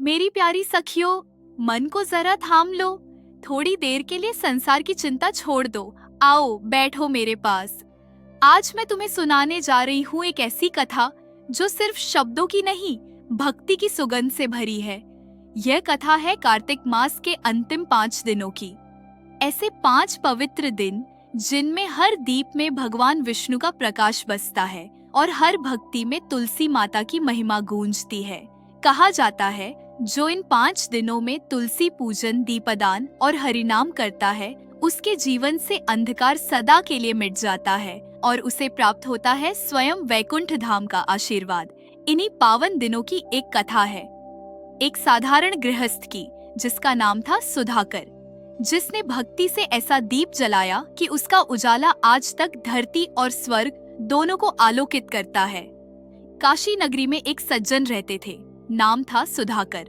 मेरी प्यारी सखियों, मन को जरा थाम लो। थोड़ी देर के लिए संसार की चिंता छोड़ दो। आओ बैठो मेरे पास। आज मैं तुम्हें सुनाने जा रही हूँ एक ऐसी कथा जो सिर्फ शब्दों की नहीं, भक्ति की सुगंध से भरी है। यह कथा है कार्तिक मास के अंतिम 5 दिनों की। ऐसे 5 पवित्र दिन जिनमें हर दीप में भगवान विष्णु का प्रकाश बसता है और हर भक्ति में तुलसी माता की महिमा गूंजती है। कहा जाता है, जो इन 5 दिनों में तुलसी पूजन, दीपदान और हरिनाम करता है, उसके जीवन से अंधकार सदा के लिए मिट जाता है और उसे प्राप्त होता है स्वयं वैकुंठ धाम का आशीर्वाद। इन्हीं पावन दिनों की एक कथा है, एक साधारण गृहस्थ की, जिसका नाम था सुधाकर, जिसने भक्ति से ऐसा दीप जलाया कि उसका उजाला आज तक धरती और स्वर्ग दोनों को आलोकित करता है। काशी नगरी में एक सज्जन रहते थे, नाम था सुधाकर।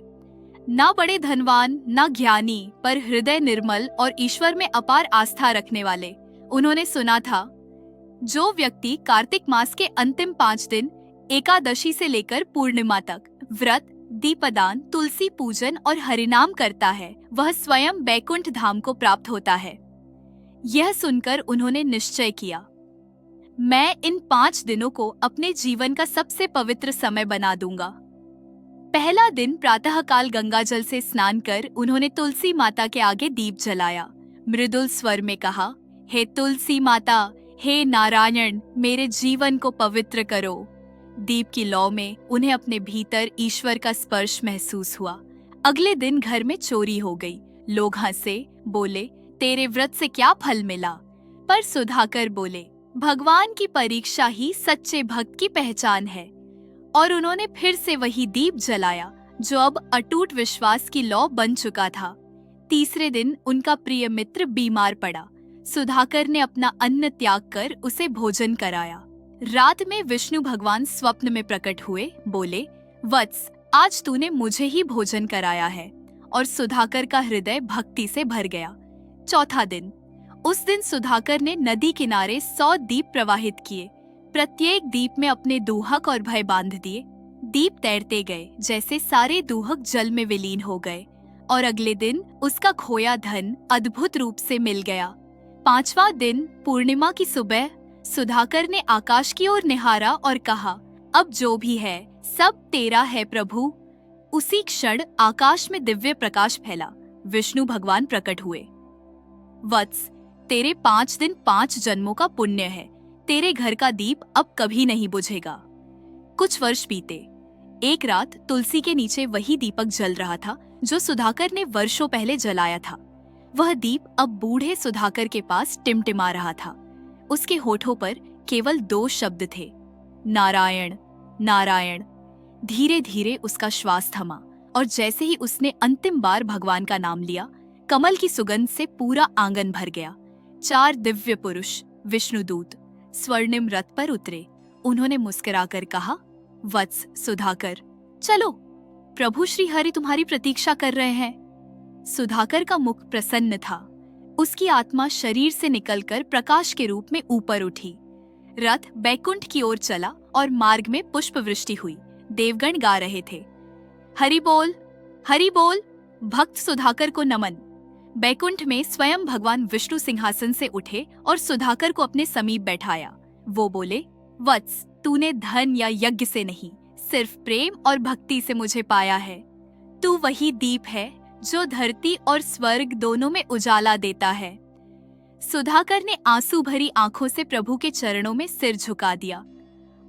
ना बड़े धनवान, ना ज्ञानी, पर हृदय निर्मल और ईश्वर में अपार आस्था रखने वाले। उन्होंने सुना था, जो व्यक्ति कार्तिक मास के अंतिम 5 दिन एकादशी से लेकर पूर्णिमा तक व्रत, दीपदान, तुलसी पूजन और हरिनाम करता है, वह स्वयं बैकुंठ धाम को प्राप्त होता है। यह सुनकर उन्होंने निश्चय किया, मैं इन 5 दिनों को अपने जीवन का सबसे पवित्र समय बना दूंगा। पहला दिन प्रातःकाल गंगाजल से स्नान कर उन्होंने तुलसी माता के आगे दीप जलाया। मृदुल स्वर में कहा, हे तुलसी माता, हे नारायण, मेरे जीवन को पवित्र करो। दीप की लौ में उन्हें अपने भीतर ईश्वर का स्पर्श महसूस हुआ। अगले दिन घर में चोरी हो गई। लोग हंसे, बोले, तेरे व्रत से क्या फल मिला? पर सुधाकर बोले, भगवान की परीक्षा ही सच्चे भक्त की पहचान है। और उन्होंने फिर से वही दीप जलाया, जो अब अटूट विश्वास की लौ बन चुका था। तीसरे दिन उनका प्रिय मित्र बीमार पड़ा। सुधाकर ने अपना अन्न त्याग कर उसे भोजन कराया। रात में विष्णु भगवान स्वप्न में प्रकट हुए, बोले, वत्स, आज तूने मुझे ही भोजन कराया है। और सुधाकर का हृदय भक्ति से भर गया। चौथा दिन, उस दिन सुधाकर ने नदी किनारे 100 दीप प्रवाहित किए। प्रत्येक दीप में अपने दूहक और भय बांध दिए। दीप तैरते गए, जैसे सारे दूहक जल में विलीन हो गए। और अगले दिन उसका खोया धन अद्भुत रूप से मिल गया। 5वां दिन पूर्णिमा की सुबह सुधाकर ने आकाश की ओर निहारा और कहा, अब जो भी है सब तेरा है प्रभु। उसी क्षण आकाश में दिव्य प्रकाश फैला। विष्णु भगवान प्रकट हुए। वत्स, तेरे 5 दिन 5 जन्मों का पुण्य है। तेरे घर का दीप अब कभी नहीं बुझेगा। कुछ वर्ष बीते। एक रात तुलसी के नीचे वही दीपक जल रहा था जो सुधाकर ने वर्षों पहले जलाया था। वह दीप अब बूढ़े सुधाकर के पास टिमटिमा रहा था। उसके होठों पर केवल 2 शब्द थे, नारायण, नारायण। धीरे धीरे उसका श्वास थमा और जैसे ही उसने अंतिम बार भगवान का नाम लिया, कमल की सुगंध से पूरा आंगन भर गया। 4 दिव्य पुरुष विष्णुदूत स्वर्णिम रथ पर उतरे। उन्होंने मुस्कुराकर कहा, वत्स सुधाकर, चलो, प्रभु श्री हरि तुम्हारी प्रतीक्षा कर रहे हैं। सुधाकर का मुख प्रसन्न था। उसकी आत्मा शरीर से निकलकर प्रकाश के रूप में ऊपर उठी। रथ बैकुंठ की ओर चला और मार्ग में पुष्प वृष्टि हुई। देवगण गा रहे थे, हरि बोल, हरि बोल। भक्त सुधाकर को नमन। बैकुंठ में स्वयं भगवान विष्णु सिंहासन से उठे और सुधाकर को अपने समीप बैठाया। वो बोले, वत्स, तूने धन या यज्ञ से नहीं, सिर्फ प्रेम और भक्ति से मुझे पाया है। तू वही दीप है जो धरती और स्वर्ग दोनों में उजाला देता है। सुधाकर ने आंसू भरी आंखों से प्रभु के चरणों में सिर झुका दिया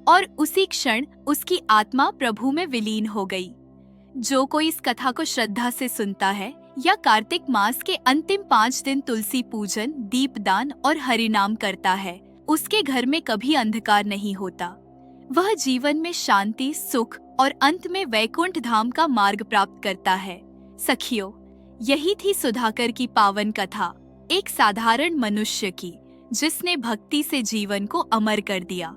और उसी क्षण उसकी आत्मा प्रभु में विलीन हो गई। जो कोई इस कथा को श्रद्धा से सुनता है या कार्तिक मास के अंतिम 5 दिन तुलसी पूजन, दीपदान और हरिनाम करता है, उसके घर में कभी अंधकार नहीं होता। वह जीवन में शांति, सुख और अंत में वैकुंठ धाम का मार्ग प्राप्त करता है। सखियों, यही थी सुधाकर की पावन कथा, एक साधारण मनुष्य की, जिसने भक्ति से जीवन को अमर कर दिया।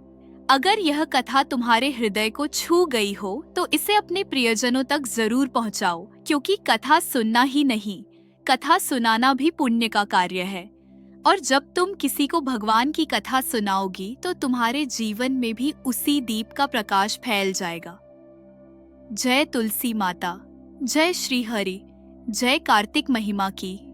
अगर यह कथा तुम्हारे हृदय को छू गई हो तो इसे अपने प्रियजनों तक जरूर पहुंचाओ, क्योंकि कथा सुनना ही नहीं, कथा सुनाना भी पुण्य का कार्य है। और जब तुम किसी को भगवान की कथा सुनाओगी तो तुम्हारे जीवन में भी उसी दीप का प्रकाश फैल जाएगा। जय तुलसी माता, जय श्री हरि, जय कार्तिक महिमा की।